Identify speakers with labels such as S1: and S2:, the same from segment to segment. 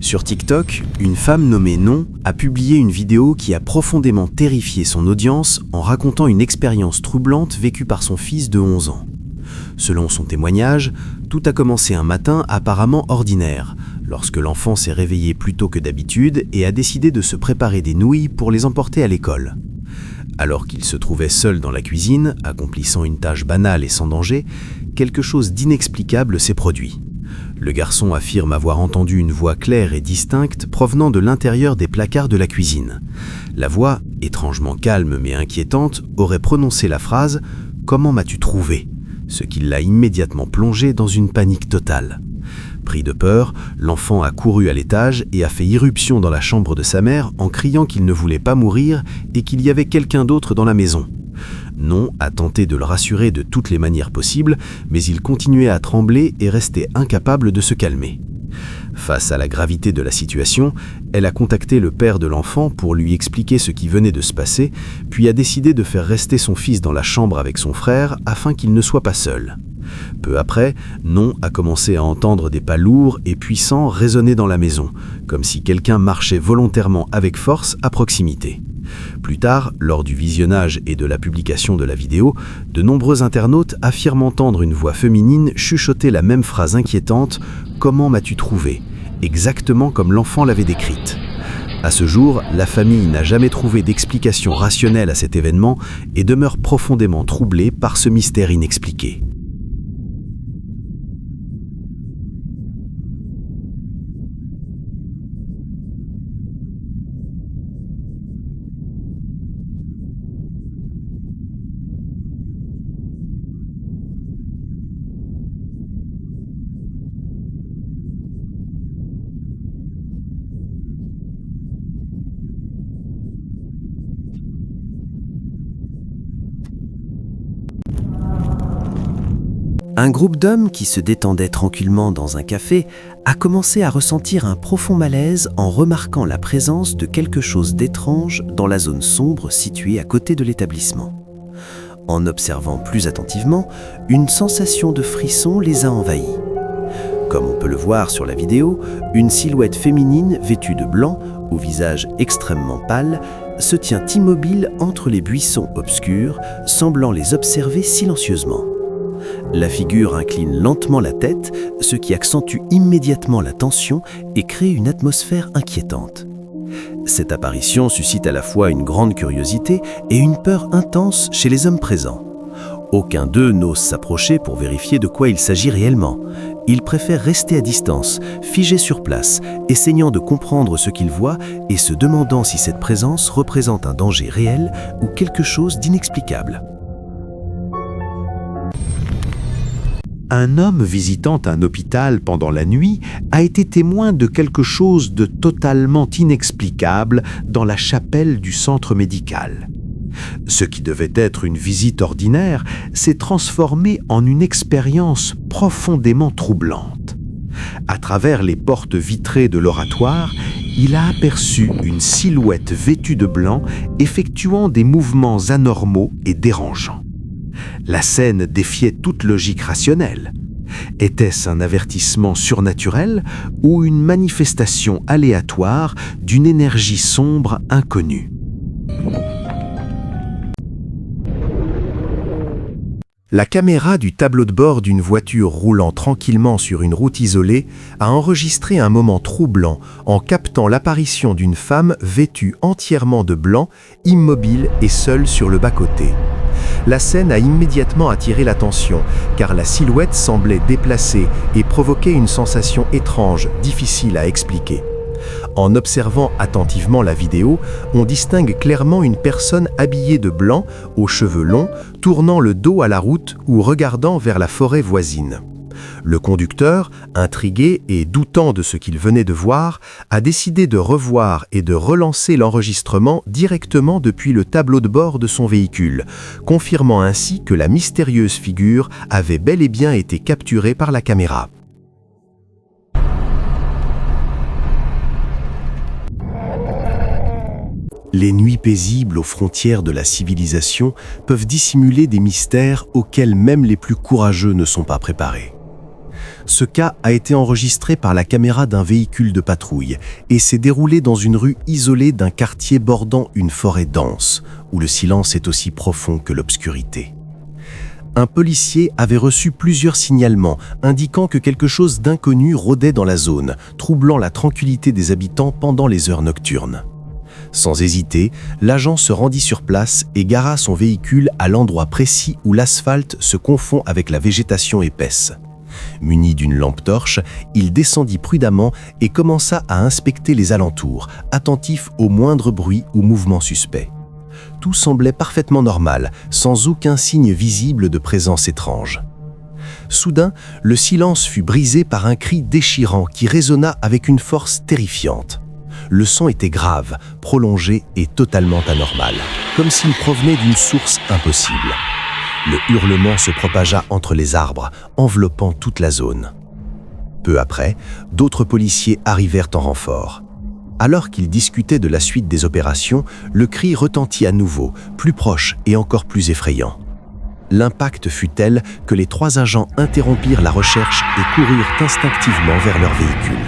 S1: Sur TikTok, une femme nommée Non a publié une vidéo qui a profondément terrifié son audience en racontant une expérience troublante vécue par son fils de 11 ans. Selon son témoignage, tout a commencé un matin apparemment ordinaire, lorsque l'enfant s'est réveillé plus tôt que d'habitude et a décidé de se préparer des nouilles pour les emporter à l'école. Alors qu'il se trouvait seul dans la cuisine, accomplissant une tâche banale et sans danger, quelque chose d'inexplicable s'est produit. Le garçon affirme avoir entendu une voix claire et distincte provenant de l'intérieur des placards de la cuisine. La voix, étrangement calme mais inquiétante, aurait prononcé la phrase « Comment m'as-tu trouvé ?», ce qui l'a immédiatement plongé dans une panique totale. Pris de peur, l'enfant a couru à l'étage et a fait irruption dans la chambre de sa mère en criant qu'il ne voulait pas mourir et qu'il y avait quelqu'un d'autre dans la maison. Non a tenté de le rassurer de toutes les manières possibles, mais il continuait à trembler et restait incapable de se calmer. Face à la gravité de la situation, elle a contacté le père de l'enfant pour lui expliquer ce qui venait de se passer, puis a décidé de faire rester son fils dans la chambre avec son frère afin qu'il ne soit pas seul. Peu après, Non a commencé à entendre des pas lourds et puissants résonner dans la maison, comme si quelqu'un marchait volontairement avec force à proximité. Plus tard, lors du visionnage et de la publication de la vidéo, de nombreux internautes affirment entendre une voix féminine chuchoter la même phrase inquiétante « Comment m'as-tu trouvé ?», exactement comme l'enfant l'avait décrite. À ce jour, la famille n'a jamais trouvé d'explication rationnelle à cet événement et demeure profondément troublée par ce mystère inexpliqué.
S2: Un groupe d'hommes qui se détendaient tranquillement dans un café a commencé à ressentir un profond malaise en remarquant la présence de quelque chose d'étrange dans la zone sombre située à côté de l'établissement. En observant plus attentivement, une sensation de frisson les a envahis. Comme on peut le voir sur la vidéo, une silhouette féminine vêtue de blanc, au visage extrêmement pâle, se tient immobile entre les buissons obscurs, semblant les observer silencieusement. La figure incline lentement la tête, ce qui accentue immédiatement la tension et crée une atmosphère inquiétante. Cette apparition suscite à la fois une grande curiosité et une peur intense chez les hommes présents. Aucun d'eux n'ose s'approcher pour vérifier de quoi il s'agit réellement. Ils préfèrent rester à distance, figés sur place, essayant de comprendre ce qu'ils voient et se demandant si cette présence représente un danger réel ou quelque chose d'inexplicable.
S3: Un homme visitant un hôpital pendant la nuit a été témoin de quelque chose de totalement inexplicable dans la chapelle du centre médical. Ce qui devait être une visite ordinaire s'est transformé en une expérience profondément troublante. À travers les portes vitrées de l'oratoire, il a aperçu une silhouette vêtue de blanc effectuant des mouvements anormaux et dérangeants. La scène défiait toute logique rationnelle. Était-ce un avertissement surnaturel ou une manifestation aléatoire d'une énergie sombre inconnue ? La caméra du tableau de bord d'une voiture roulant tranquillement sur une route isolée a enregistré un moment troublant en captant l'apparition d'une femme vêtue entièrement de blanc, immobile et seule sur le bas-côté. La scène a immédiatement attiré l'attention, car la silhouette semblait déplacée et provoquait une sensation étrange, difficile à expliquer. En observant attentivement la vidéo, on distingue clairement une personne habillée de blanc, aux cheveux longs, tournant le dos à la route ou regardant vers la forêt voisine. Le conducteur, intrigué et doutant de ce qu'il venait de voir, a décidé de revoir et de relancer l'enregistrement directement depuis le tableau de bord de son véhicule, confirmant ainsi que la mystérieuse figure avait bel et bien été capturée par la caméra. Les nuits paisibles aux frontières de la civilisation peuvent dissimuler des mystères auxquels même les plus courageux ne sont pas préparés. Ce cas a été enregistré par la caméra d'un véhicule de patrouille et s'est déroulé dans une rue isolée d'un quartier bordant une forêt dense, où le silence est aussi profond que l'obscurité. Un policier avait reçu plusieurs signalements indiquant que quelque chose d'inconnu rôdait dans la zone, troublant la tranquillité des habitants pendant les heures nocturnes. Sans hésiter, l'agent se rendit sur place et gara son véhicule à l'endroit précis où l'asphalte se confond avec la végétation épaisse. Muni d'une lampe torche, il descendit prudemment et commença à inspecter les alentours, attentif au moindre bruit ou mouvement suspect. Tout semblait parfaitement normal, sans aucun signe visible de présence étrange. Soudain, le silence fut brisé par un cri déchirant qui résonna avec une force terrifiante. Le son était grave, prolongé et totalement anormal, comme s'il provenait d'une source impossible. Le hurlement se propagea entre les arbres, enveloppant toute la zone. Peu après, d'autres policiers arrivèrent en renfort. Alors qu'ils discutaient de la suite des opérations, le cri retentit à nouveau, plus proche et encore plus effrayant. L'impact fut tel que les 3 agents interrompirent la recherche et coururent instinctivement vers leur véhicule.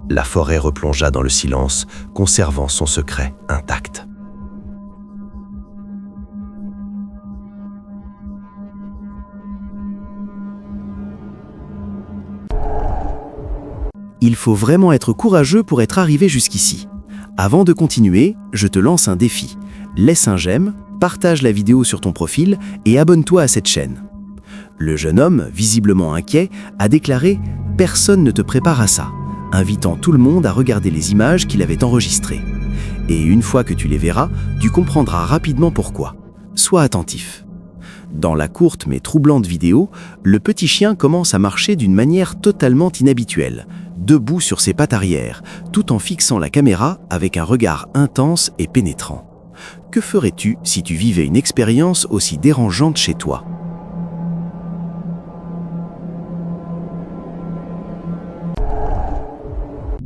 S3: La forêt replongea dans le silence, conservant son secret intact.
S2: Il faut vraiment être courageux pour être arrivé jusqu'ici. Avant de continuer, je te lance un défi. Laisse un j'aime, partage la vidéo sur ton profil et abonne-toi à cette chaîne. Le jeune homme, visiblement inquiet, a déclaré « Personne ne te prépare à ça », invitant tout le monde à regarder les images qu'il avait enregistrées. Et une fois que tu les verras, tu comprendras rapidement pourquoi. Sois attentif. Dans la courte mais troublante vidéo, le petit chien commence à marcher d'une manière totalement inhabituelle, debout sur ses pattes arrière, tout en fixant la caméra avec un regard intense et pénétrant. Que ferais-tu si tu vivais une expérience aussi dérangeante chez toi ?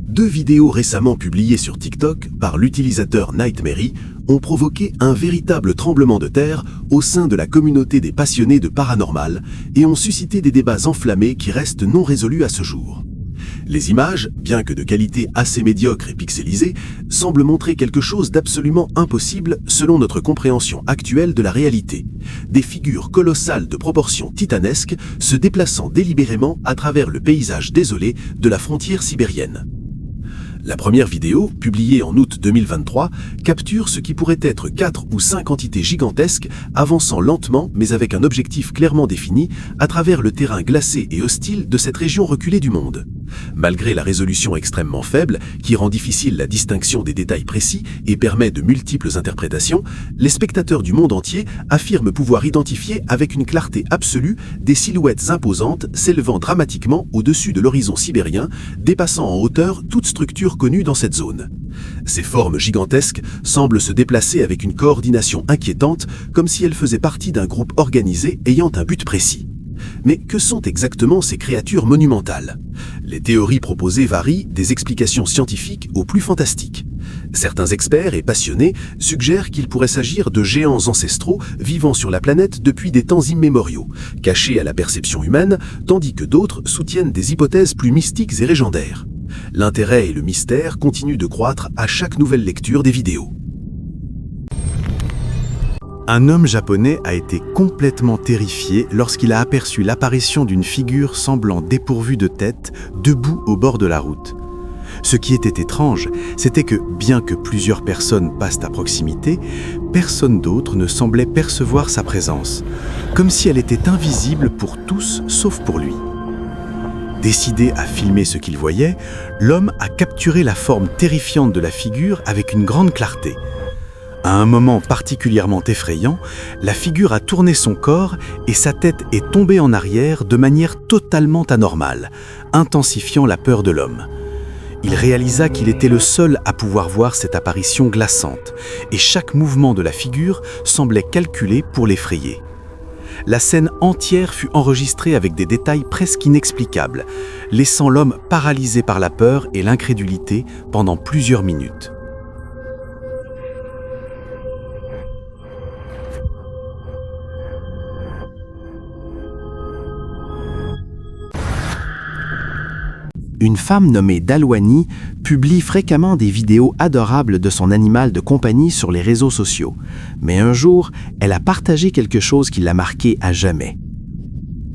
S4: Deux vidéos récemment publiées sur TikTok par l'utilisateur Nightmary ont provoqué un véritable tremblement de terre au sein de la communauté des passionnés de paranormal et ont suscité des débats enflammés qui restent non résolus à ce jour. Les images, bien que de qualité assez médiocre et pixelisée, semblent montrer quelque chose d'absolument impossible selon notre compréhension actuelle de la réalité. Des figures colossales de proportions titanesques se déplaçant délibérément à travers le paysage désolé de la frontière sibérienne. La première vidéo, publiée en août 2023, capture ce qui pourrait être 4 ou 5 entités gigantesques avançant lentement mais avec un objectif clairement défini à travers le terrain glacé et hostile de cette région reculée du monde. Malgré la résolution extrêmement faible, qui rend difficile la distinction des détails précis et permet de multiples interprétations, les spectateurs du monde entier affirment pouvoir identifier avec une clarté absolue des silhouettes imposantes s'élevant dramatiquement au-dessus de l'horizon sibérien, dépassant en hauteur toute structure connue dans cette zone. Ces formes gigantesques semblent se déplacer avec une coordination inquiétante, comme si elles faisaient partie d'un groupe organisé ayant un but précis. Mais que sont exactement ces créatures monumentales ? Les théories proposées varient des explications scientifiques aux plus fantastiques. Certains experts et passionnés suggèrent qu'il pourrait s'agir de géants ancestraux vivant sur la planète depuis des temps immémoriaux, cachés à la perception humaine, tandis que d'autres soutiennent des hypothèses plus mystiques et légendaires. L'intérêt et le mystère continuent de croître à chaque nouvelle lecture des vidéos.
S1: Un homme japonais a été complètement terrifié lorsqu'il a aperçu l'apparition d'une figure semblant dépourvue de tête, debout au bord de la route. Ce qui était étrange, c'était que, bien que plusieurs personnes passent à proximité, personne d'autre ne semblait percevoir sa présence, comme si elle était invisible pour tous sauf pour lui. Décidé à filmer ce qu'il voyait, l'homme a capturé la forme terrifiante de la figure avec une grande clarté. À un moment particulièrement effrayant, la figure a tourné son corps et sa tête est tombée en arrière de manière totalement anormale, intensifiant la peur de l'homme. Il réalisa qu'il était le seul à pouvoir voir cette apparition glaçante, et chaque mouvement de la figure semblait calculé pour l'effrayer. La scène entière fut enregistrée avec des détails presque inexplicables, laissant l'homme paralysé par la peur et l'incrédulité pendant plusieurs minutes. Une femme nommée Dalwani publie fréquemment des vidéos adorables de son animal de compagnie sur les réseaux sociaux. Mais un jour, elle a partagé quelque chose qui l'a marqué à jamais.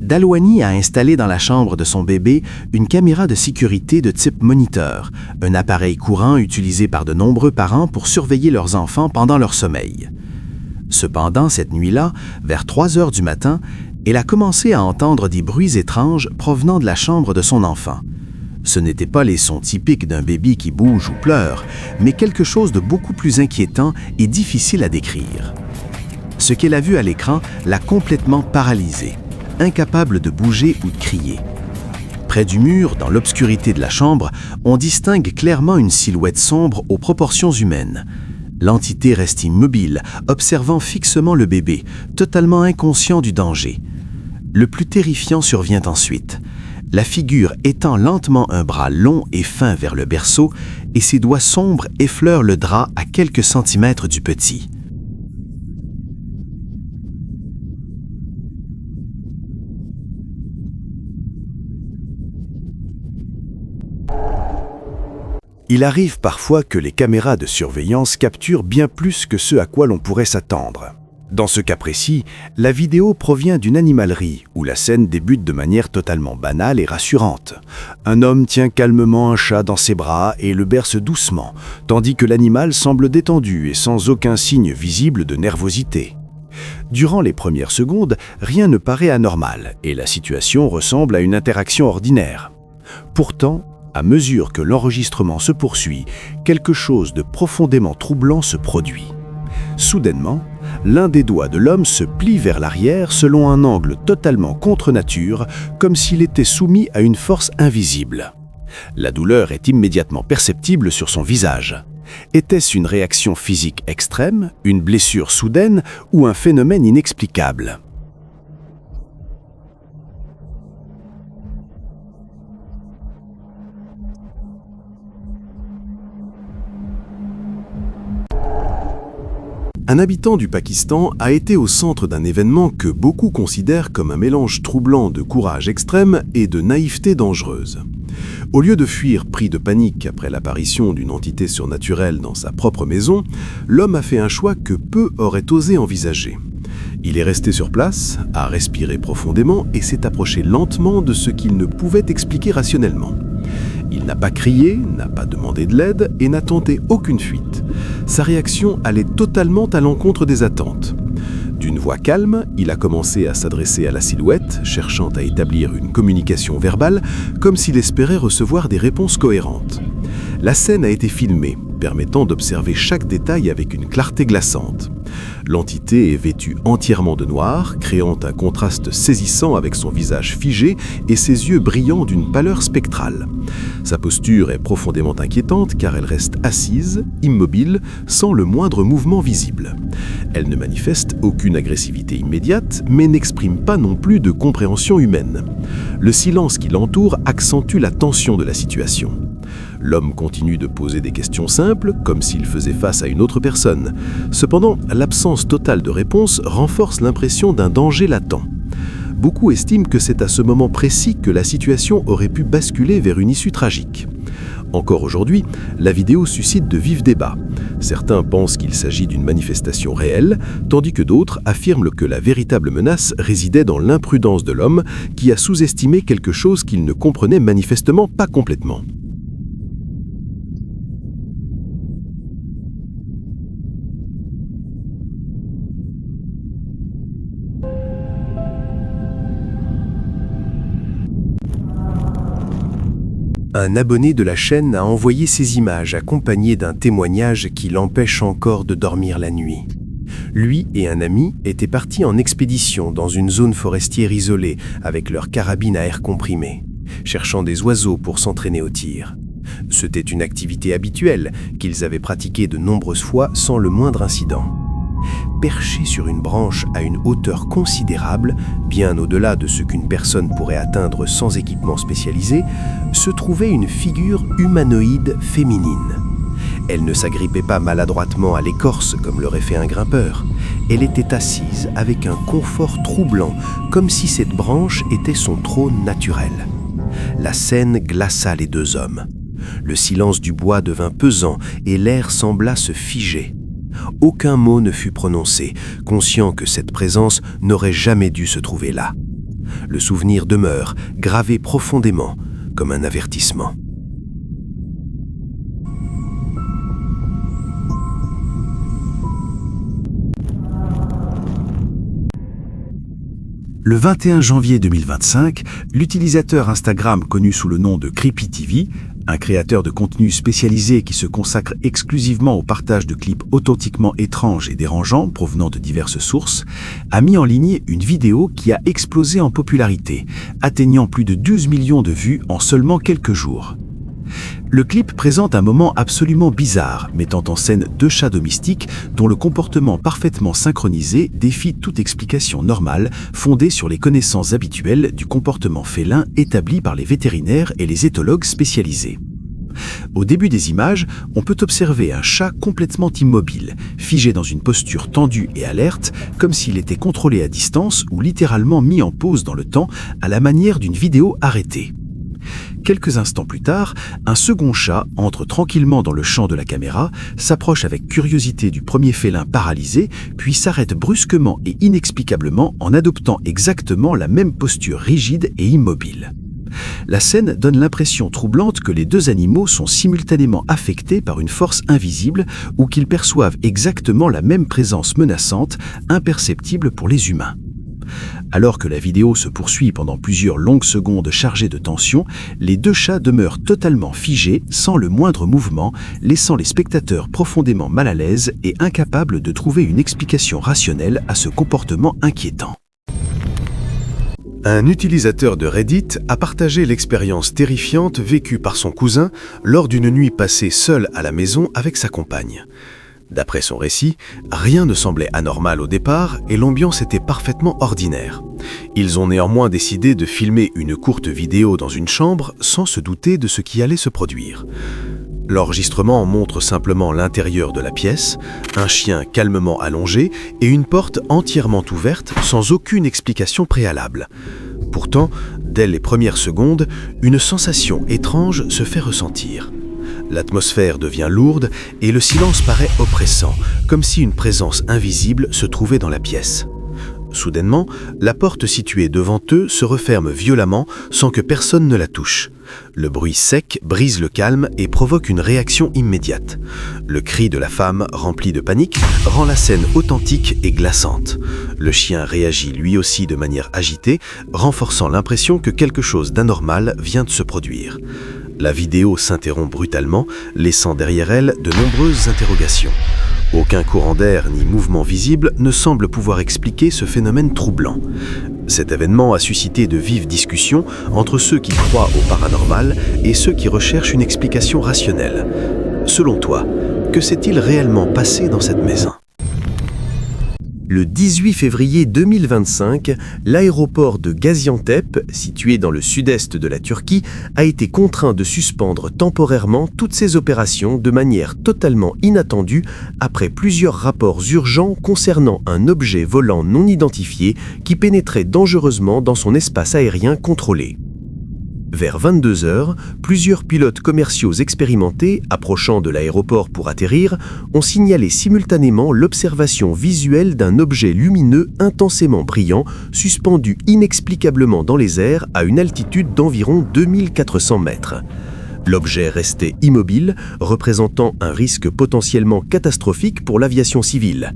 S1: Dalwani a installé dans la chambre de son bébé une caméra de sécurité de type moniteur, un appareil courant utilisé par de nombreux parents pour surveiller leurs enfants pendant leur sommeil. Cependant, cette nuit-là, vers 3 heures du matin, elle a commencé à entendre des bruits étranges provenant de la chambre de son enfant. Ce n'étaient pas les sons typiques d'un bébé qui bouge ou pleure, mais quelque chose de beaucoup plus inquiétant et difficile à décrire. Ce qu'elle a vu à l'écran l'a complètement paralysée, incapable de bouger ou de crier. Près du mur, dans l'obscurité de la chambre, on distingue clairement une silhouette sombre aux proportions humaines. L'entité reste immobile, observant fixement le bébé, totalement inconscient du danger. Le plus terrifiant survient ensuite. La figure étend lentement un bras long et fin vers le berceau et ses doigts sombres effleurent le drap à quelques centimètres du petit.
S3: Il arrive parfois que les caméras de surveillance capturent bien plus que ce à quoi l'on pourrait s'attendre. Dans ce cas précis, la vidéo provient d'une animalerie où la scène débute de manière totalement banale et rassurante. Un homme tient calmement un chat dans ses bras et le berce doucement, tandis que l'animal semble détendu et sans aucun signe visible de nervosité. Durant les premières secondes, rien ne paraît anormal et la situation ressemble à une interaction ordinaire. Pourtant, à mesure que l'enregistrement se poursuit, quelque chose de profondément troublant se produit. Soudainement, l'un des doigts de l'homme se plie vers l'arrière selon un angle totalement contre nature, comme s'il était soumis à une force invisible. La douleur est immédiatement perceptible sur son visage. Était-ce une réaction physique extrême, une blessure soudaine ou un phénomène inexplicable ?
S4: Un habitant du Pakistan a été au centre d'un événement que beaucoup considèrent comme un mélange troublant de courage extrême et de naïveté dangereuse. Au lieu de fuir pris de panique après l'apparition d'une entité surnaturelle dans sa propre maison, l'homme a fait un choix que peu auraient osé envisager. Il est resté sur place, a respiré profondément et s'est approché lentement de ce qu'il ne pouvait expliquer rationnellement. Il n'a pas crié, n'a pas demandé de l'aide et n'a tenté aucune fuite. Sa réaction allait totalement à l'encontre des attentes. D'une voix calme, il a commencé à s'adresser à la silhouette, cherchant à établir une communication verbale, comme s'il espérait recevoir des réponses cohérentes. La scène a été filmée, permettant d'observer chaque détail avec une clarté glaçante. L'entité est vêtue entièrement de noir, créant un contraste saisissant avec son visage figé et ses yeux brillants d'une pâleur spectrale. Sa posture est profondément inquiétante car elle reste assise, immobile, sans le moindre mouvement visible. Elle ne manifeste aucune agressivité immédiate, mais n'exprime pas non plus de compréhension humaine. Le silence qui l'entoure accentue la tension de la situation. L'homme continue de poser des questions simples, comme s'il faisait face à une autre personne. Cependant, l'absence totale de réponse renforce l'impression d'un danger latent. Beaucoup estiment que c'est à ce moment précis que la situation aurait pu basculer vers une issue tragique. Encore aujourd'hui, la vidéo suscite de vifs débats. Certains pensent qu'il s'agit d'une manifestation réelle, tandis que d'autres affirment que la véritable menace résidait dans l'imprudence de l'homme qui a sous-estimé quelque chose qu'il ne comprenait manifestement pas complètement.
S3: Un abonné de la chaîne a envoyé ces images accompagnées d'un témoignage qui l'empêche encore de dormir la nuit. Lui et un ami étaient partis en expédition dans une zone forestière isolée avec leur carabine à air comprimé, cherchant des oiseaux pour s'entraîner au tir. C'était une activité habituelle qu'ils avaient pratiquée de nombreuses fois sans le moindre incident. Perché sur une branche à une hauteur considérable, bien au-delà de ce qu'une personne pourrait atteindre sans équipement spécialisé, se trouvait une figure humanoïde féminine. Elle ne s'agrippait pas maladroitement à l'écorce comme l'aurait fait un grimpeur. Elle était assise avec un confort troublant, comme si cette branche était son trône naturel. la scène glaça les deux hommes. Le silence du bois devint pesant et l'air sembla se figer. Aucun mot ne fut prononcé, conscient que cette présence n'aurait jamais dû se trouver là. Le souvenir demeure, gravé profondément, comme un avertissement.
S1: Le 21 janvier 2025, l'utilisateur Instagram connu sous le nom de CreepyTV, un créateur de contenu spécialisé qui se consacre exclusivement au partage de clips authentiquement étranges et dérangeants provenant de diverses sources, a mis en ligne une vidéo qui a explosé en popularité, atteignant plus de 12 millions de vues en seulement quelques jours. Le clip présente un moment absolument bizarre, mettant en scène deux chats domestiques dont le comportement parfaitement synchronisé défie toute explication normale fondée sur les connaissances habituelles du comportement félin établies par les vétérinaires et les éthologues spécialisés. Au début des images, on peut observer un chat complètement immobile, figé dans une posture tendue et alerte, comme s'il était contrôlé à distance ou littéralement mis en pause dans le temps à la manière d'une vidéo arrêtée. Quelques instants plus tard, un second chat entre tranquillement dans le champ de la caméra, s'approche avec curiosité du premier félin paralysé, puis s'arrête brusquement et inexplicablement en adoptant exactement la même posture rigide et immobile. La scène donne l'impression troublante que les deux animaux sont simultanément affectés par une force invisible ou qu'ils perçoivent exactement la même présence menaçante, imperceptible pour les humains. Alors que la vidéo se poursuit pendant plusieurs longues secondes chargées de tension, les deux chats demeurent totalement figés, sans le moindre mouvement, laissant les spectateurs profondément mal à l'aise et incapables de trouver une explication rationnelle à ce comportement inquiétant.
S3: Un utilisateur de Reddit a partagé l'expérience terrifiante vécue par son cousin lors d'une nuit passée seul à la maison avec sa compagne. D'après son récit, rien ne semblait anormal au départ et l'ambiance était parfaitement ordinaire. Ils ont néanmoins décidé de filmer une courte vidéo dans une chambre sans se douter de ce qui allait se produire. L'enregistrement montre simplement l'intérieur de la pièce, un chien calmement allongé et une porte entièrement ouverte sans aucune explication préalable. Pourtant, dès les premières secondes, une sensation étrange se fait ressentir. L'atmosphère devient lourde et le silence paraît oppressant, comme si une présence invisible se trouvait dans la pièce. Soudainement, la porte située devant eux se referme violemment sans que personne ne la touche. Le bruit sec brise le calme et provoque une réaction immédiate. Le cri de la femme, rempli de panique, rend la scène authentique et glaçante. Le chien réagit lui aussi de manière agitée, renforçant l'impression que quelque chose d'anormal vient de se produire. La vidéo s'interrompt brutalement, laissant derrière elle de nombreuses interrogations. Aucun courant d'air ni mouvement visible ne semble pouvoir expliquer ce phénomène troublant. Cet événement a suscité de vives discussions entre ceux qui croient au paranormal et ceux qui recherchent une explication rationnelle. Selon toi, que s'est-il réellement passé dans cette maison ? Le 18 février 2025, l'aéroport de Gaziantep, situé dans le sud-est de la Turquie, a été contraint de suspendre temporairement toutes ses opérations de manière totalement inattendue après plusieurs rapports urgents concernant un objet volant non identifié qui pénétrait dangereusement dans son espace aérien contrôlé. Vers 22 h, plusieurs pilotes commerciaux expérimentés, approchant de l'aéroport pour atterrir, ont signalé simultanément l'observation visuelle d'un objet lumineux intensément brillant, suspendu inexplicablement dans les airs à une altitude d'environ 2400 mètres. L'objet restait immobile, représentant un risque potentiellement catastrophique pour l'aviation civile.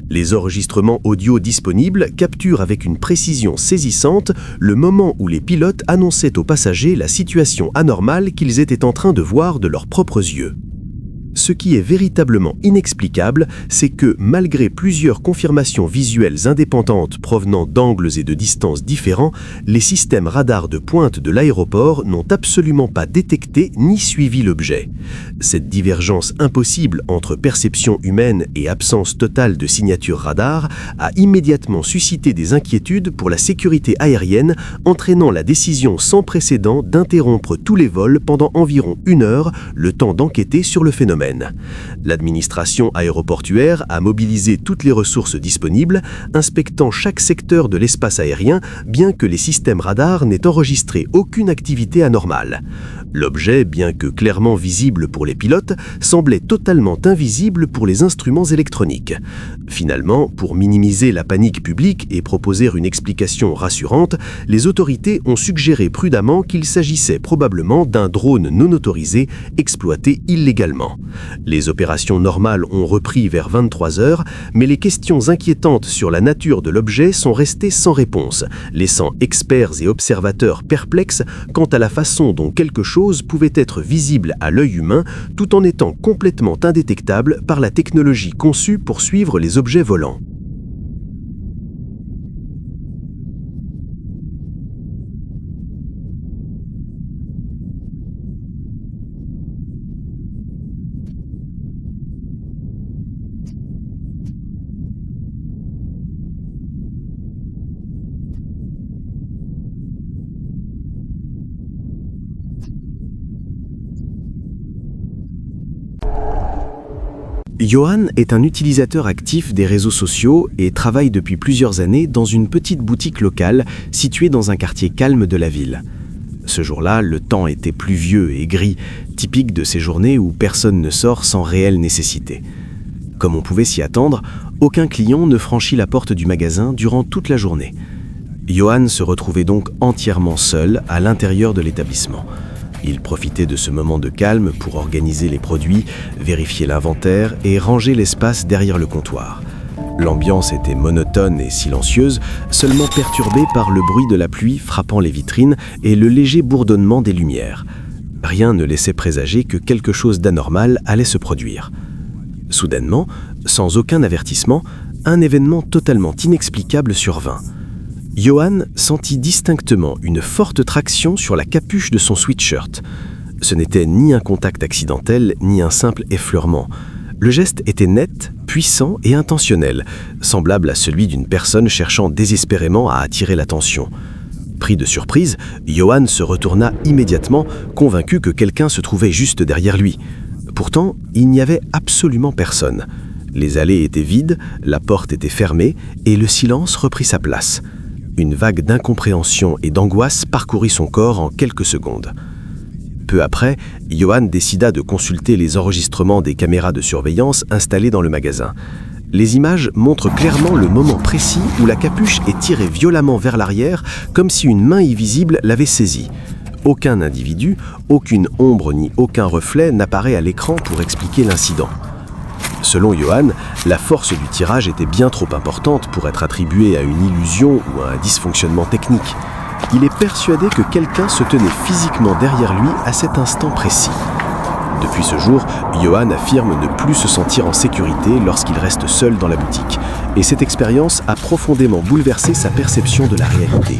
S3: Les enregistrements audio disponibles capturent avec une précision saisissante le moment où les pilotes annonçaient aux passagers la situation anormale qu'ils étaient en train de voir de leurs propres yeux. Ce qui est véritablement inexplicable, c'est que, malgré plusieurs confirmations visuelles indépendantes provenant d'angles et de distances différents, les systèmes radars de pointe de l'aéroport n'ont absolument pas détecté ni suivi l'objet. Cette divergence impossible entre perception humaine et absence totale de signature radar a immédiatement suscité des inquiétudes pour la sécurité aérienne, entraînant la décision sans précédent d'interrompre tous les vols pendant environ 1 heure, le temps d'enquêter sur le phénomène.
S4: phénomène. L'administration aéroportuaire a mobilisé toutes les ressources disponibles, inspectant chaque secteur de l'espace aérien, bien que les systèmes radars n'aient enregistré aucune activité anormale. L'objet, bien que clairement visible pour les pilotes, semblait totalement invisible pour les instruments électroniques. Finalement, pour minimiser la panique publique et proposer une explication rassurante, les autorités ont suggéré prudemment qu'il s'agissait probablement d'un drone non autorisé exploité illégalement. Les opérations normales ont repris vers 23 h, mais les questions inquiétantes sur la nature de l'objet sont restées sans réponse, laissant experts et observateurs perplexes quant à la façon dont quelque chose pouvait être visible à l'œil humain tout en étant complètement indétectable par la technologie conçue pour suivre les objets volants.
S1: Johan est un utilisateur actif des réseaux sociaux et travaille depuis plusieurs années dans une petite boutique locale située dans un quartier calme de la ville. Ce jour-là, le temps était pluvieux et gris, typique de ces journées où personne ne sort sans réelle nécessité. Comme on pouvait s'y attendre, aucun client ne franchit la porte du magasin durant toute la journée. Johan se retrouvait donc entièrement seul à l'intérieur de l'établissement. Il profitait de ce moment de calme pour organiser les produits, vérifier l'inventaire et ranger l'espace derrière le comptoir. L'ambiance était monotone et silencieuse, seulement perturbée par le bruit de la pluie frappant les vitrines et le léger bourdonnement des lumières. Rien ne laissait présager que quelque chose d'anormal allait se produire. Soudainement, sans aucun avertissement, un événement totalement inexplicable survint. Johan sentit distinctement une forte traction sur la capuche de son sweatshirt. Ce n'était ni un contact accidentel, ni un simple effleurement. Le geste était net, puissant et intentionnel, semblable à celui d'une personne cherchant désespérément à attirer l'attention. Pris de surprise, Johan se retourna immédiatement, convaincu que quelqu'un se trouvait juste derrière lui. Pourtant, il n'y avait absolument personne. Les allées étaient vides, la porte était fermée et le silence reprit sa place. Une vague d'incompréhension et d'angoisse parcourut son corps en quelques secondes. Peu après, Johan décida de consulter les enregistrements des caméras de surveillance installées dans le magasin. Les images montrent clairement le moment précis où la capuche est tirée violemment vers l'arrière, comme si une main invisible l'avait saisie. Aucun individu, aucune ombre ni aucun reflet n'apparaît à l'écran pour expliquer l'incident. Selon Johan, la force du tirage était bien trop importante pour être attribuée à une illusion ou à un dysfonctionnement technique. Il est persuadé que quelqu'un se tenait physiquement derrière lui à cet instant précis. Depuis ce jour, Johan affirme ne plus se sentir en sécurité lorsqu'il reste seul dans la boutique. Et cette expérience a profondément bouleversé sa perception de la réalité.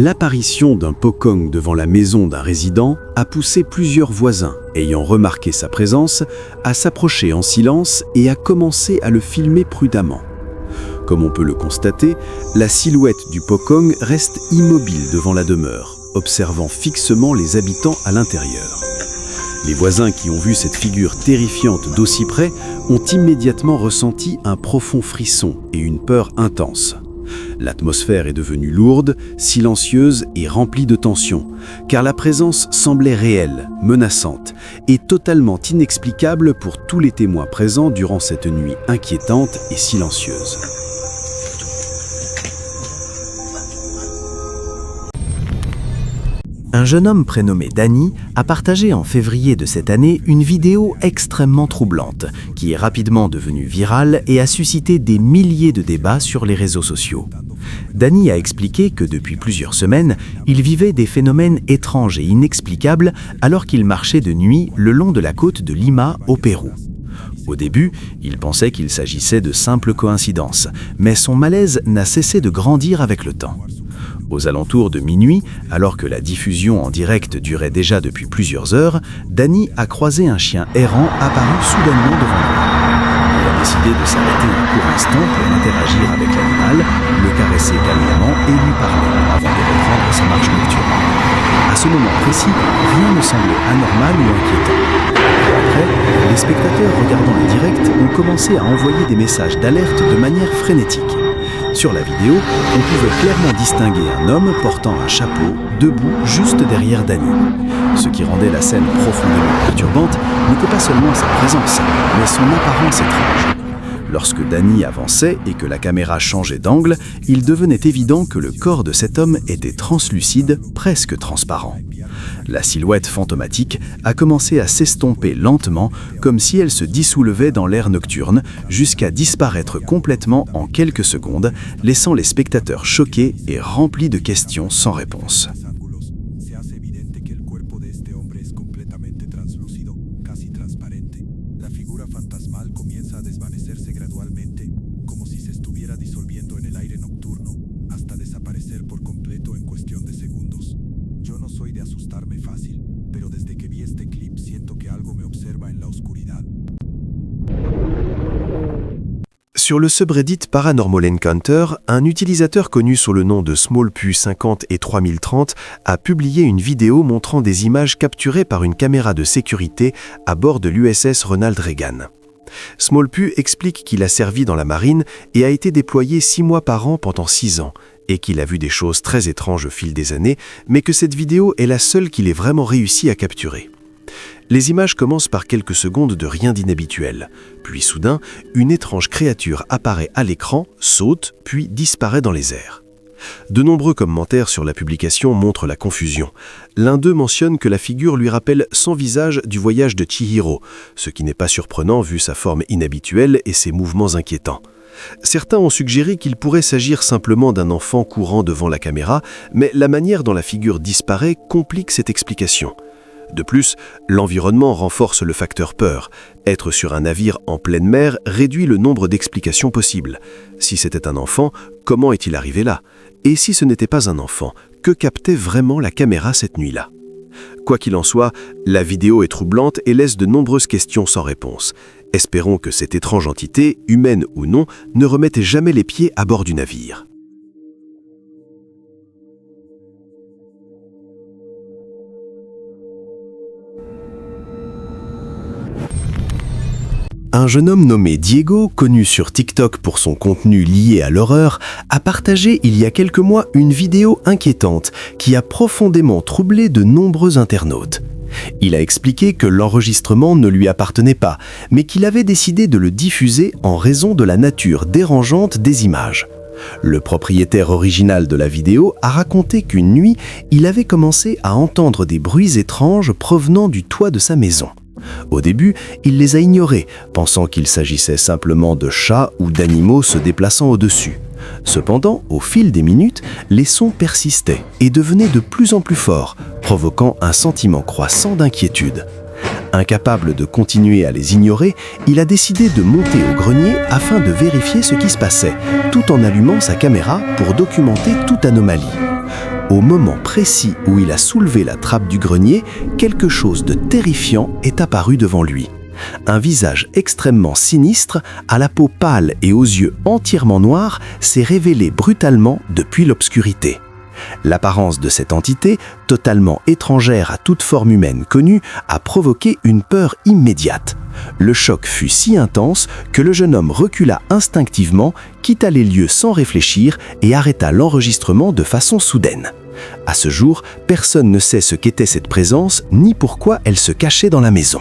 S1: L'apparition d'un Pocong devant la maison d'un résident a poussé plusieurs voisins, ayant remarqué sa présence, à s'approcher en silence et à commencer à le filmer prudemment. Comme on peut le constater, la silhouette du Pocong reste immobile devant la demeure, observant fixement les habitants à l'intérieur. Les voisins qui ont vu cette figure terrifiante d'aussi près ont immédiatement ressenti un profond frisson et une peur intense. L'atmosphère est devenue lourde, silencieuse et remplie de tension, car la présence semblait réelle, menaçante et totalement inexplicable pour tous les témoins présents durant cette nuit inquiétante et silencieuse. Un jeune homme prénommé Danny a partagé en février de cette année une vidéo extrêmement troublante qui est rapidement devenue virale et a suscité des milliers de débats sur les réseaux sociaux. Danny a expliqué que depuis plusieurs semaines, il vivait des phénomènes étranges et inexplicables alors qu'il marchait de nuit le long de la côte de Lima au Pérou. Au début, il pensait qu'il s'agissait de simples coïncidences, mais son malaise n'a cessé de grandir avec le temps. Aux alentours de minuit, alors que la diffusion en direct durait déjà depuis plusieurs heures, Danny a croisé un chien errant apparu soudainement devant lui. Il a décidé de s'arrêter un court instant pour interagir avec l'animal, le caresser calmement et lui parler avant de reprendre sa marche nocturne. À ce moment précis, rien ne semblait anormal ou inquiétant. Après, les spectateurs regardant le direct ont commencé à envoyer des messages d'alerte de manière frénétique. Sur la vidéo, on pouvait clairement distinguer un homme portant un chapeau, debout juste derrière Danny. Ce qui rendait la scène profondément perturbante n'était pas seulement sa présence, mais son apparence étrange. Lorsque Danny avançait et que la caméra changeait d'angle, il devenait évident que le corps de cet homme était translucide, presque transparent. La silhouette fantomatique a commencé à s'estomper lentement, comme si elle se dissoulevait dans l'air nocturne, jusqu'à disparaître complètement en quelques secondes, laissant les spectateurs choqués et remplis de questions sans réponse.
S3: Sur le subreddit Paranormal Encounter, un utilisateur connu sous le nom de Smallpu50 et 3030 a publié une vidéo montrant des images capturées par une caméra de sécurité à bord de l'USS Ronald Reagan. Smallpu explique qu'il a servi dans la marine et a été déployé 6 mois par an pendant 6 ans, et qu'il a vu des choses très étranges au fil des années, mais que cette vidéo est la seule qu'il ait vraiment réussi à capturer. Les images commencent par quelques secondes de rien d'inhabituel. Puis soudain, une étrange créature apparaît à l'écran, saute, puis disparaît dans les airs. De nombreux commentaires sur la publication montrent la confusion. L'un d'eux mentionne que la figure lui rappelle son visage du voyage de Chihiro, ce qui n'est pas surprenant vu sa forme inhabituelle et ses mouvements inquiétants. Certains ont suggéré qu'il pourrait s'agir simplement d'un enfant courant devant la caméra, mais la manière dont la figure disparaît complique cette explication. De plus, l'environnement renforce le facteur peur. Être sur un navire en pleine mer réduit le nombre d'explications possibles. Si c'était un enfant, comment est-il arrivé là? Et si ce n'était pas un enfant, que captait vraiment la caméra cette nuit-là? Quoi qu'il en soit, la vidéo est troublante et laisse de nombreuses questions sans réponse. Espérons que cette étrange entité, humaine ou non, ne remette jamais les pieds à bord du navire. Un jeune homme nommé Diego, connu sur TikTok pour son contenu lié à l'horreur, a partagé il y a quelques mois une vidéo inquiétante qui a profondément troublé de nombreux internautes. Il a expliqué que l'enregistrement ne lui appartenait pas, mais qu'il avait décidé de le diffuser en raison de la nature dérangeante des images. Le propriétaire original de la vidéo a raconté qu'une nuit, il avait commencé à entendre des bruits étranges provenant du toit de sa maison. Au début, il les a ignorés, pensant qu'il s'agissait simplement de chats ou d'animaux se déplaçant au-dessus. Cependant, au fil des minutes, les sons persistaient et devenaient de plus en plus forts, provoquant un sentiment croissant d'inquiétude. Incapable de continuer à les ignorer, il a décidé de monter au grenier afin de vérifier ce qui se passait, tout en allumant sa caméra pour documenter toute anomalie. Au moment précis où il a soulevé la trappe du grenier, quelque chose de terrifiant est apparu devant lui. Un visage extrêmement sinistre, à la peau pâle et aux yeux entièrement noirs, s'est révélé brutalement depuis l'obscurité. L'apparence de cette entité, totalement étrangère à toute forme humaine connue, a provoqué une peur immédiate. Le choc fut si intense que le jeune homme recula instinctivement, quitta les lieux sans réfléchir et arrêta l'enregistrement de façon soudaine. À ce jour, personne ne sait ce qu'était cette présence ni pourquoi elle se cachait dans la maison.